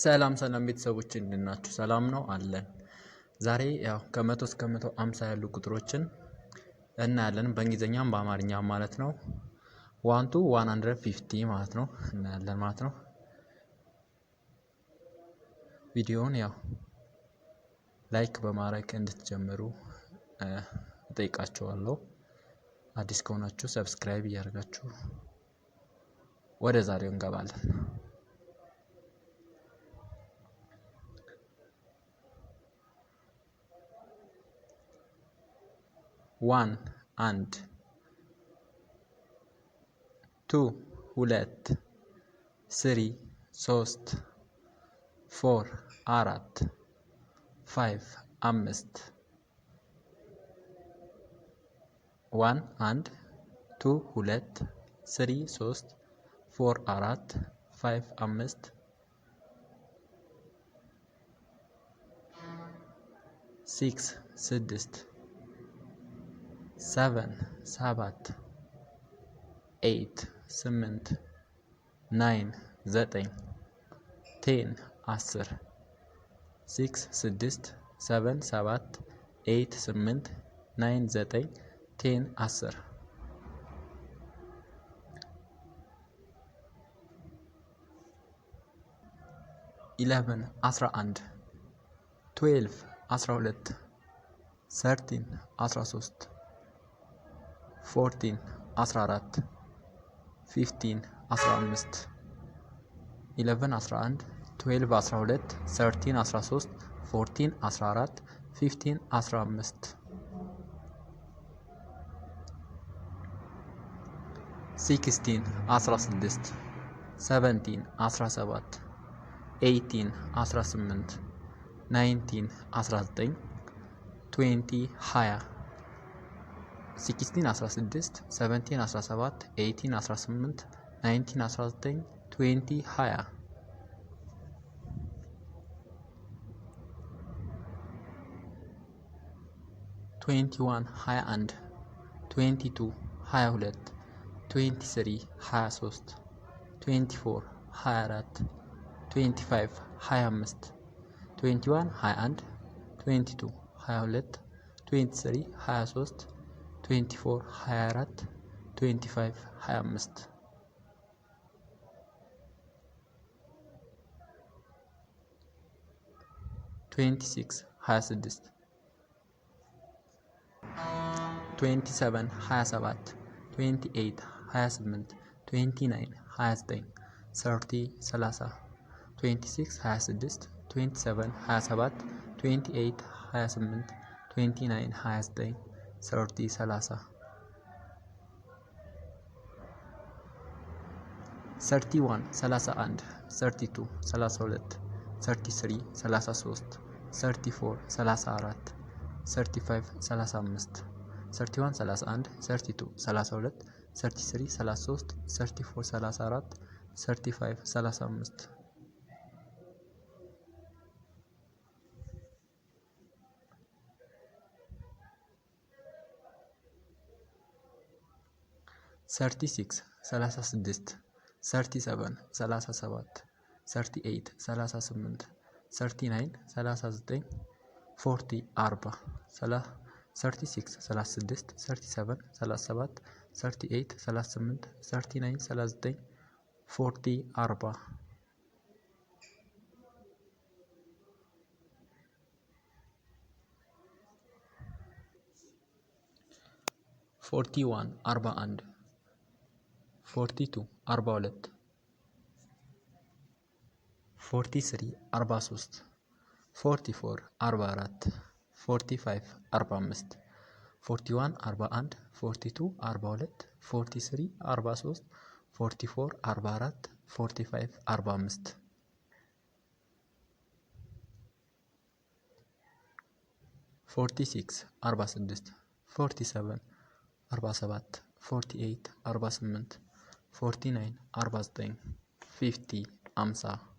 ሰላም ቤተሰቦች እንድናችሁ ሰላም ነው አለን። ዛሬ ያው ከ100 እስከ 150 ያሉ ቁጥሮችን እናያለን በእንግሊዝኛም በአማርኛም ማለት ነው። 1 to 150 ማለት ነው እናያለን ማለት ነው። ቪዲዮውን ያው ላይክ በማድረግ እንድትጀምሩ እጠይቃችኋለሁ። አዲስ ከሆናችሁ ሰብስክራይብ እያደረጋችሁ ወደ ዛሬው እንገባለን። 1 1 2 2 3 3 4 4 5 5 1 1 2 2 3 3 4 4 5 5 6 6 7 7 8 8 9 9 10 10 6 6 7 7 8 8 9 9 10 10 11 11 12 12 13 13 14 14 15 15 11 11 12 12 13 13 14 14 15 15 16 16 17 17 18 18 19 19 20 20 16 16 17 17 18 18 19 19 20 20 21 21 22 22 23 23 24 24 25 25 21 21 22 22 23 23 24 24 25 25 26 26 27 27 28 28 29 29 30 30 26 26 27 27 28 28 29 29 30 30 31 31 32 32 33 33 34 34 35 35 31 31 32 32 33 33 34 34 35 35 36 36 37 37 38 38 39 39 40 40 36 36 37 37 38 38 39 39 40 40 41 41 42 42 43 43 44 44 45 45 41 41 42 42 43 43 44 44 45 45 46 46 47 47 48 48 49 49 50 50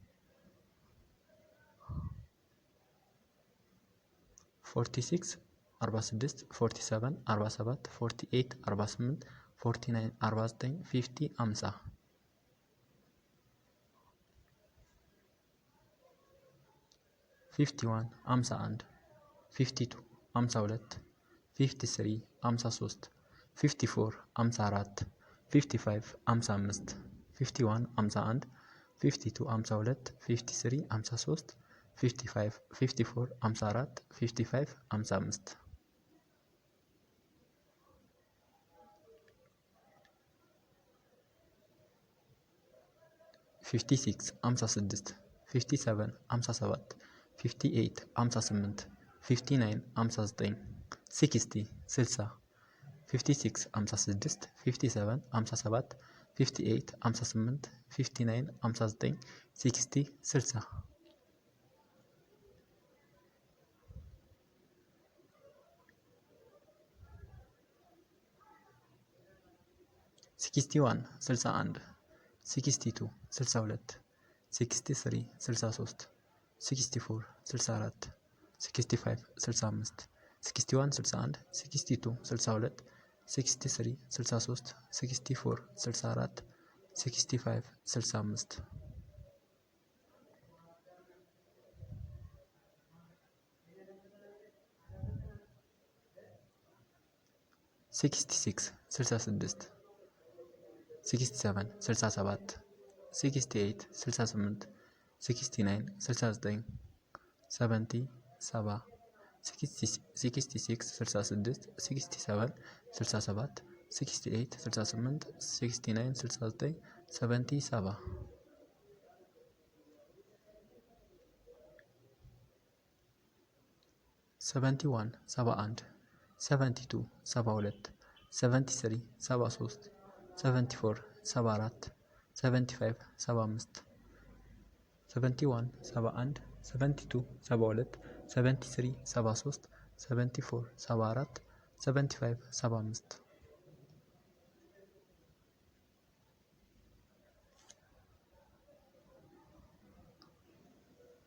46 46 47 47 48 48 49 49 50 50 51 51 52 52 53 53 54 54 55 55 51 51 52 52 53 53 55 54 54 55 55 56 56 57 57 58 58 59 59 60 60 56 56 57 57 58 58 59 59 60 60 61 61 62 62 63 63 64 64 65 65 61 61 62 62 63 63 64 64 65 65 66 66 67 67 68 68 69 69 70 70 66 66 67 67 68 68 69 69 70 70 71 71 72 72 73 73 74 74 75 75 71 71 72 72 73 73 74 74 75 75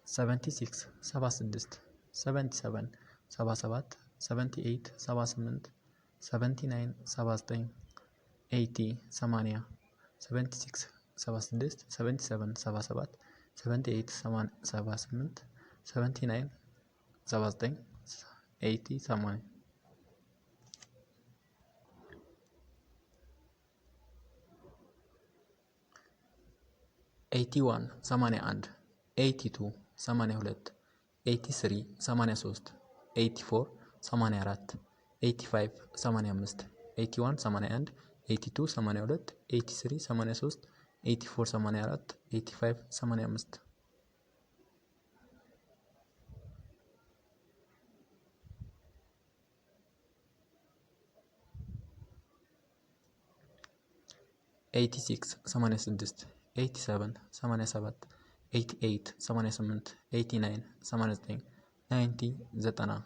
76 76 77 77 78 78 79 79 80 80 76 76 77 77 78 78 79 79 80 80 81 81 82 82 83 83 84 84 85 85 81 81 82 82 83 83 84 84 85 85 86 86 87 87 88 88 89 89 90 90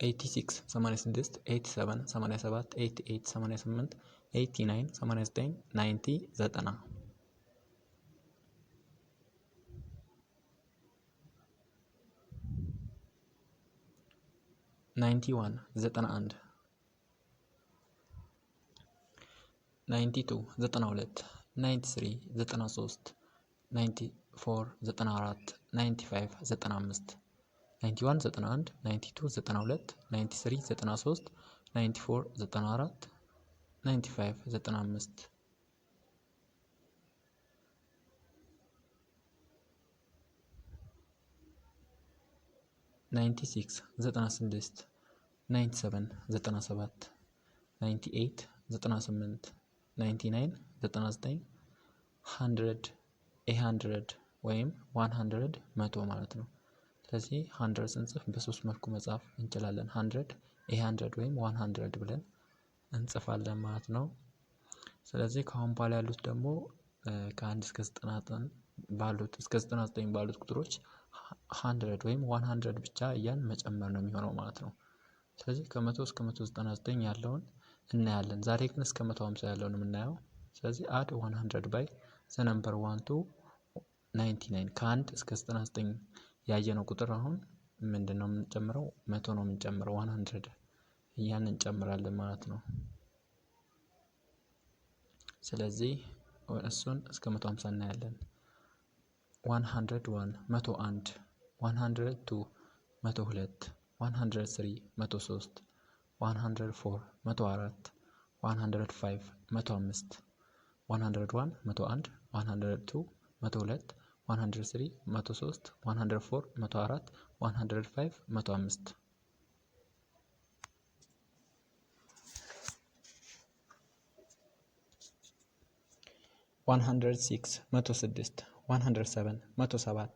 86 86 87 87 88 88 89 89 90 90 91 91 92 92 93 93 94 94 95 95 91 91 92 92 93 93 94 94 95 95 96 96 97 97 98 98 99 99 100 100 ወይም 100 መቶ ማለት ነው። ስለዚህ 100 ስንጽፍ በሶስት መልኩ መጻፍ እንችላለን። 100 100 ወይም 100 ብለን እንጽፋለን ማለት ነው። ስለዚህ ከአሁን በኋላ ያሉት ደግሞ ከ1 እስከ 99 ባሉት እስከ 99 ባሉት ቁጥሮች 100 ወይም 100 ብቻ እያን መጨመር ነው የሚሆነው ማለት ነው። ስለዚህ ከ100 እስከ 199 ያለውን እናያለን። ዛሬ ግን እስከ 150 ያለውን የምናየው። ስለዚህ add 100 by the number 1 to 99 ከ1 እስከ 99 ያየነው ቁጥር አሁን ምንድነው የምንጨምረው? 100 ነው የምንጨምረው። 100 ያን እንጨምራለን ማለት ነው። ስለዚህ እሱን እስከ 150 እናያለን። 101 101 102 102 103 103 104 104 105 105 101 101 102 102 103 103 104 104 105 105 106 106 107 107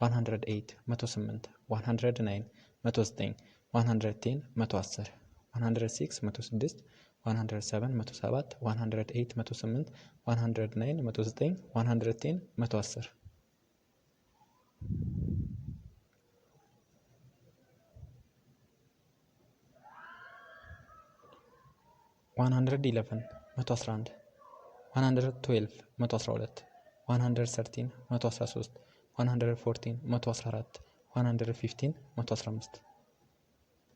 108 108 109 109 110 110 106 106 107 107 108 108 109 109 110 110 111 111 112 112 113 113 114 114 115 115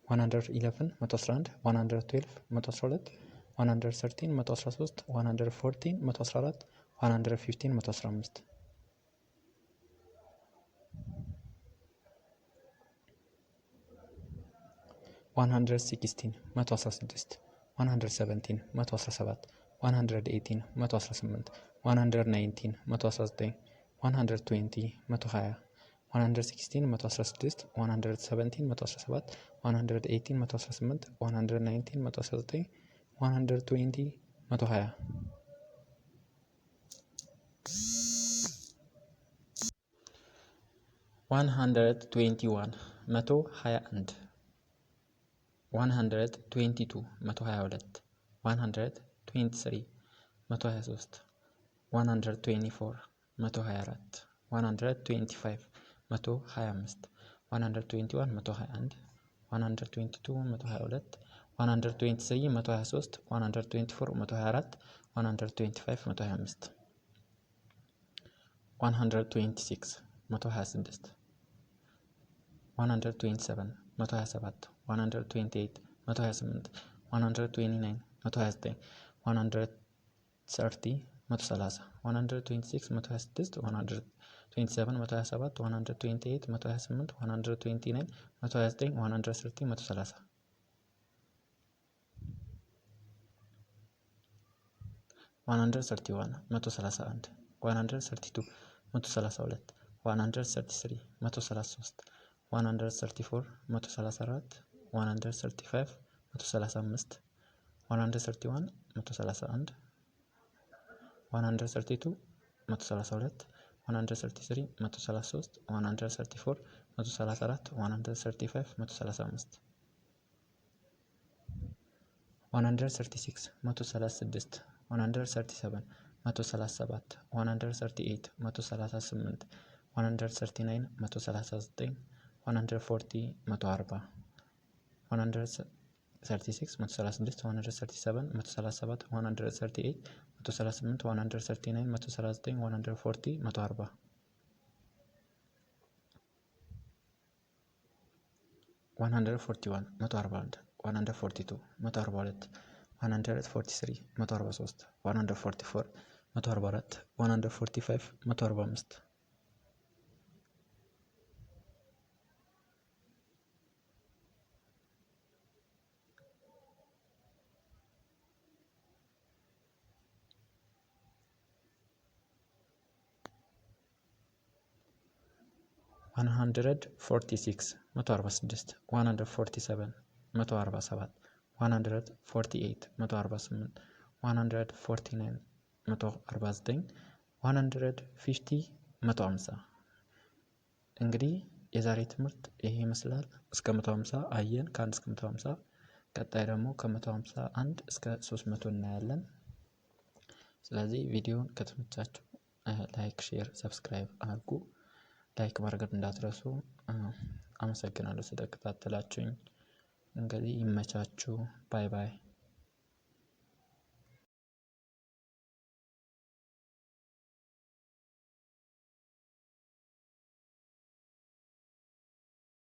111 111 112 112 113 113 114 114 115 115 116 116 117 117 118 118 119 119 120 120 116 116 117 117 118 118 119 119 120 120 121 121 122 122 123 123 124 124 125 125 121 121 122 122 123 123 124 124 125 125 126 126 127 127 128 128 129 129 130 130 126 126 127 127 128 128 129 129 130 130 131 131 132 132 133 133 134 134 135 135 131 131 132 132 133 133 134 134 135 135 136 136 137 137 138 138 139 139 140 140 136 136 137 137 138 138 139 139 140 140 141 141 142 142 143 143 144 144 145 145 146 146 147 147 148 148 149 149 150 150 እንግዲህ የዛሬ ትምህርት ይሄ ይመስላል። እስከ 150 አየን፣ ከ1 እስከ 150። ቀጣይ ደግሞ ከ151 እስከ 300 እናያለን። ስለዚህ ቪዲዮውን ከተመቻችሁ ላይክ፣ ሼር፣ ሰብስክራይብ አድርጉ። ላይክ ማድረግ እንዳትረሱ። አመሰግናለሁ ስለተከታተላችሁኝ። እንግዲህ ይመቻችሁ። ባይ ባይ።